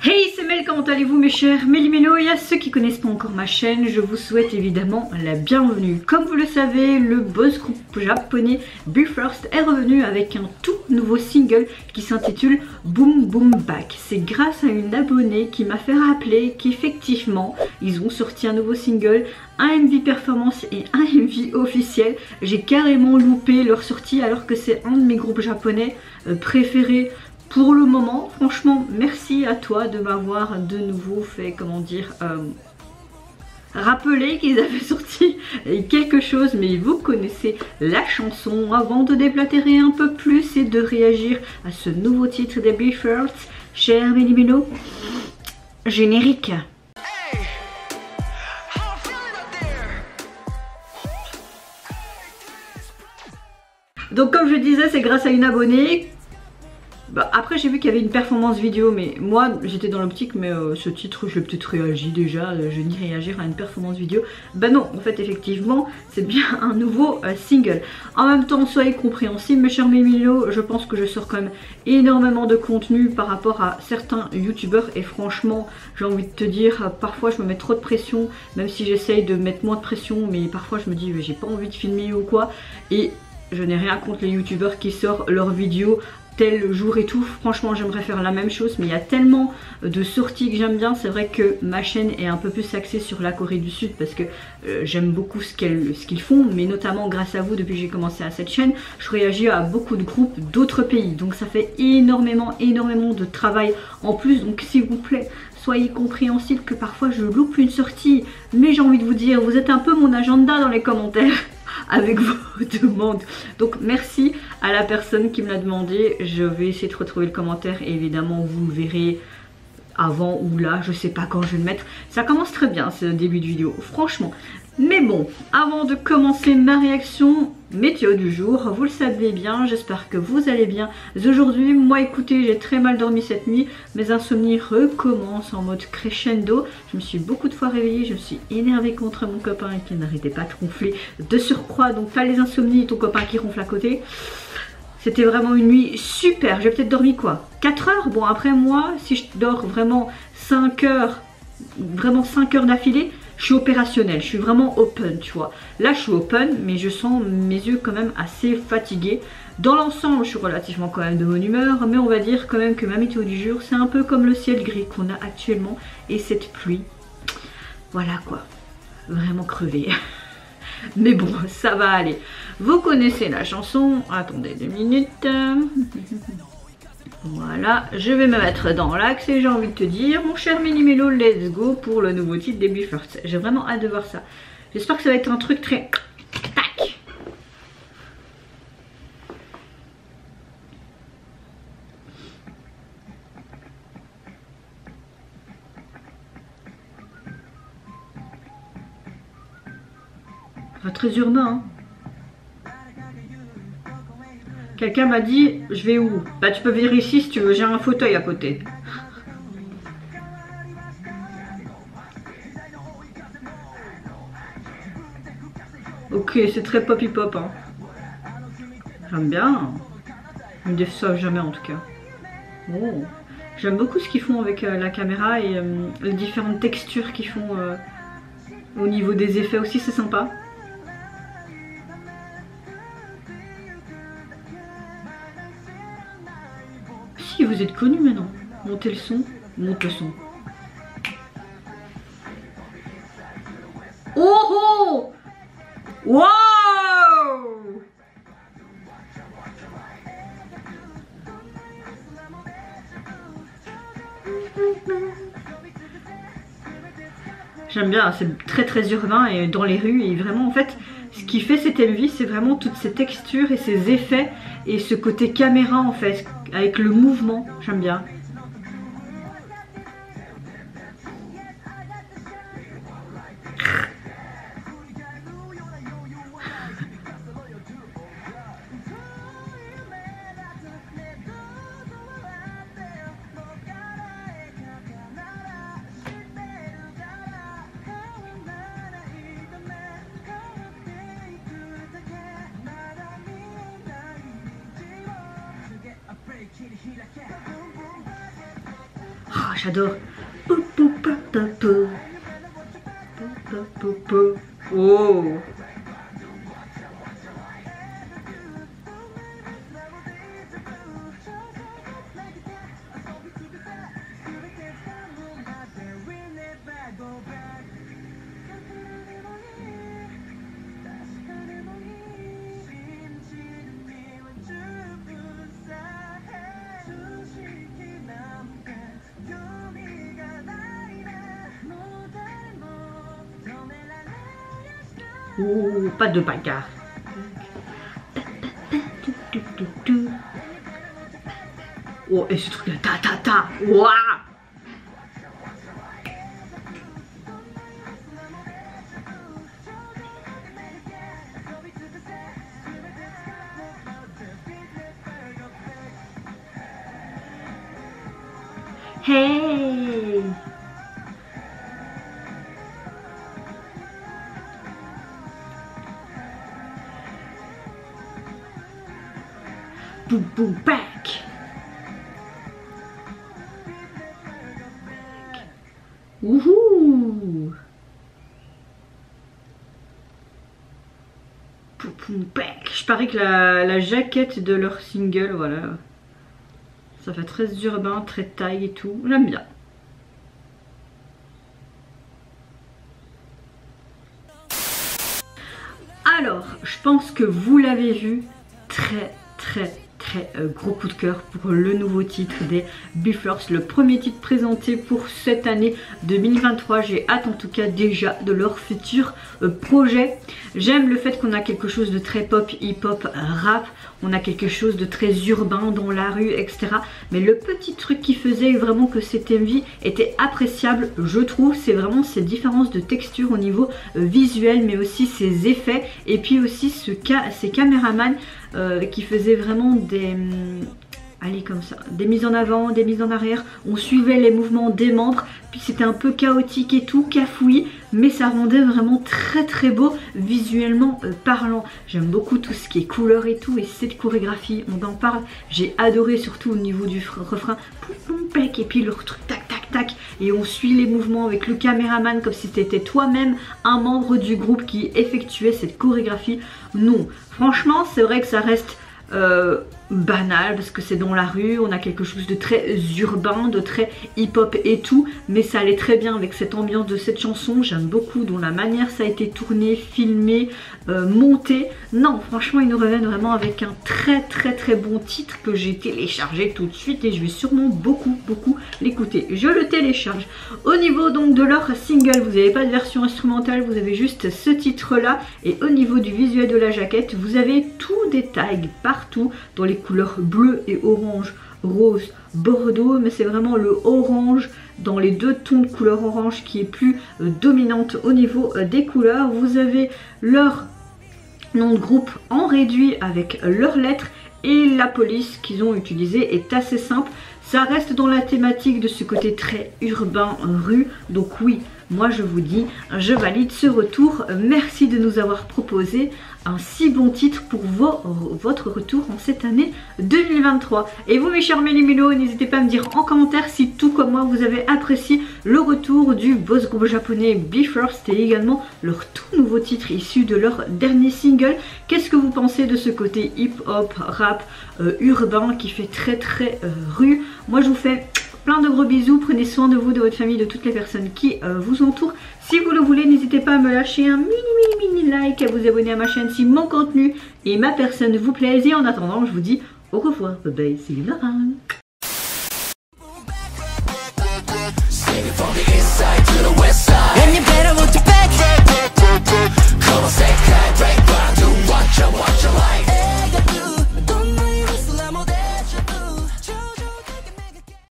Hey, c'est Mel, comment allez-vous mes chers Méli-Mélo? Et à ceux qui connaissent pas encore ma chaîne, je vous souhaite évidemment la bienvenue. Comme vous le savez, le boss groupe japonais BE:FIRST est revenu avec un tout nouveau single qui s'intitule Boom Boom Back. C'est grâce à une abonnée qui m'a fait rappeler qu'effectivement, ils ont sorti un nouveau single, un MV performance et un MV officiel. J'ai carrément loupé leur sortie alors que c'est un de mes groupes japonais préférés. Pour le moment, franchement, merci à toi de m'avoir de nouveau fait, comment dire, rappeler qu'ils avaient sorti quelque chose, mais vous connaissez la chanson. Avant de déblatérer un peu plus et de réagir à ce nouveau titre des BE:FIRST, cher Méli-Mélo, générique. Donc comme je disais, c'est grâce à une abonnée. Après j'ai vu qu'il y avait une performance vidéo, mais moi j'étais dans l'optique, mais ce titre je l'ai peut-être réagi déjà, je vais ni réagir à une performance vidéo. Non, en fait effectivement c'est bien un nouveau single. En même temps, soyez compréhensibles mes chers Méli-Mélo, je pense que je sors quand même énormément de contenu par rapport à certains youtubeurs et franchement j'ai envie de te dire, parfois je me mets trop de pression, même si j'essaye de mettre moins de pression, mais parfois je me dis j'ai pas envie de filmer ou quoi, et je n'ai rien contre les youtubeurs qui sortent leurs vidéos tel jour et tout. Franchement j'aimerais faire la même chose, mais il y a tellement de sorties que j'aime bien. C'est vrai que ma chaîne est un peu plus axée sur la Corée du Sud parce que j'aime beaucoup ce qu'ils font, mais notamment grâce à vous, depuis que j'ai commencé à cette chaîne, je réagis à beaucoup de groupes d'autres pays, donc ça fait énormément de travail en plus. Donc s'il vous plaît, soyez compréhensibles que parfois je loupe une sortie, mais j'ai envie de vous dire, vous êtes un peu mon agenda dans les commentaires avec vos demandes. Donc merci à la personne qui me l'a demandé. Je vais essayer de retrouver le commentaire et évidemment vous le verrez avant ou là, je sais pas quand je vais le mettre. Ça commence très bien ce début de vidéo, franchement. Mais bon, avant de commencer ma réaction, météo du jour, vous le savez bien, j'espère que vous allez bien. Aujourd'hui, moi écoutez, j'ai très mal dormi cette nuit, mes insomnies recommencent en mode crescendo. Je me suis beaucoup de fois réveillée, je me suis énervée contre mon copain qui n'arrêtait pas de ronfler de surcroît, donc t'as les insomnies et ton copain qui ronfle à côté. C'était vraiment une nuit super. J'ai peut-être dormi quoi, 4 heures. Bon après moi, si je dors vraiment 5 heures, vraiment 5 heures d'affilée, je suis opérationnelle, je suis vraiment open, tu vois. Là je suis open, mais je sens mes yeux quand même assez fatigués. Dans l'ensemble, je suis relativement quand même de bonne humeur, mais on va dire quand même que ma météo du jour, c'est un peu comme le ciel gris qu'on a actuellement et cette pluie. Voilà quoi, vraiment crevé. Mais bon, ça va aller. Vous connaissez la chanson. Attendez 2 minutes. Voilà, je vais me mettre dans l'axe et j'ai envie de te dire, mon cher Méli-Mélo, let's go pour le nouveau titre des BE:FIRST. J'ai vraiment hâte de voir ça. J'espère que ça va être un truc très... tac. Très urbain, hein. Quelqu'un m'a dit, je vais où? Bah tu peux venir ici si tu veux, j'ai un fauteuil à côté. Ok, c'est très pop hip-hop, hein. J'aime bien. Ils me déçoivent jamais en tout cas. Oh. J'aime beaucoup ce qu'ils font avec la caméra et les différentes textures qu'ils font au niveau des effets aussi, c'est sympa. Si vous êtes connus maintenant, montez le son, monte le son. Oh oh! Wow! J'aime bien, c'est très urbain et dans les rues, et vraiment en fait ce qui fait cet MV, c'est vraiment toutes ces textures et ces effets et ce côté caméra en fait avec le mouvement, j'aime bien. j'adore. Oh. Ouh, pas de bagarre. Oh, et ce truc là, ta ta ta. Waouh. Hey. Boum boum back. Wouhou. Boum boum back. Je parie que la jaquette de leur single, voilà, ça fait très urbain, très taille et tout. J'aime bien. Alors, je pense que vous l'avez vu, très gros coup de cœur pour le nouveau titre des BE:FIRST, le premier titre présenté pour cette année 2023. J'ai hâte en tout cas déjà de leur futur projet. J'aime le fait qu'on a quelque chose de très pop, hip-hop, rap, on a quelque chose de très urbain dans la rue, etc. Mais le petit truc qui faisait vraiment que cette MV était appréciable, je trouve, c'est vraiment ces différences de texture au niveau visuel, mais aussi ces effets, et puis aussi ces caméramans qui faisaient vraiment des... allez, comme ça, des mises en avant, des mises en arrière, on suivait les mouvements des membres, puis c'était un peu chaotique et tout, cafouillis, mais ça rendait vraiment très beau visuellement parlant. J'aime beaucoup tout ce qui est couleur et tout, et cette chorégraphie, on en parle, j'ai adoré surtout au niveau du refrain, et puis leur truc tac tac tac, et on suit les mouvements avec le caméraman comme si c'était toi-même un membre du groupe qui effectuait cette chorégraphie. Non, franchement c'est vrai que ça reste banal parce que c'est dans la rue, on a quelque chose de très urbain, de très hip-hop et tout, mais ça allait très bien avec cette ambiance de cette chanson. J'aime beaucoup dans la manière ça a été tourné, filmé, monté. Non, franchement ils nous reviennent vraiment avec un très bon titre que j'ai téléchargé tout de suite et je vais sûrement beaucoup l'écouter. Je le télécharge. Au niveau donc de leur single, vous n'avez pas de version instrumentale, vous avez juste ce titre là, et au niveau du visuel de la jaquette, vous avez tout des tags partout dans les couleurs bleu et orange, rose, bordeaux, mais c'est vraiment le orange dans les deux tons de couleur orange qui est plus dominante au niveau des couleurs. Vous avez leur nom de groupe en réduit avec leurs lettres, et la police qu'ils ont utilisée est assez simple. Ça reste dans la thématique de ce côté très urbain, rue, donc oui, moi je vous dis, je valide ce retour. Merci de nous avoir proposé un si bon titre pour votre retour en cette année 2023. Et vous mes chers mélimélos, n'hésitez pas à me dire en commentaire si tout comme moi vous avez apprécié le retour du boss groupe japonais BE:FIRST et également leur tout nouveau titre issu de leur dernier single. Qu'est-ce que vous pensez de ce côté hip-hop, rap, urbain qui fait très rue? Moi je vous fais plein de gros bisous, prenez soin de vous, de votre famille, de toutes les personnes qui vous entourent. Si vous le voulez, n'hésitez pas à me lâcher un mini like, à vous abonner à ma chaîne si mon contenu et ma personne vous plaisent. Et en attendant, je vous dis au revoir, bye bye, see you around.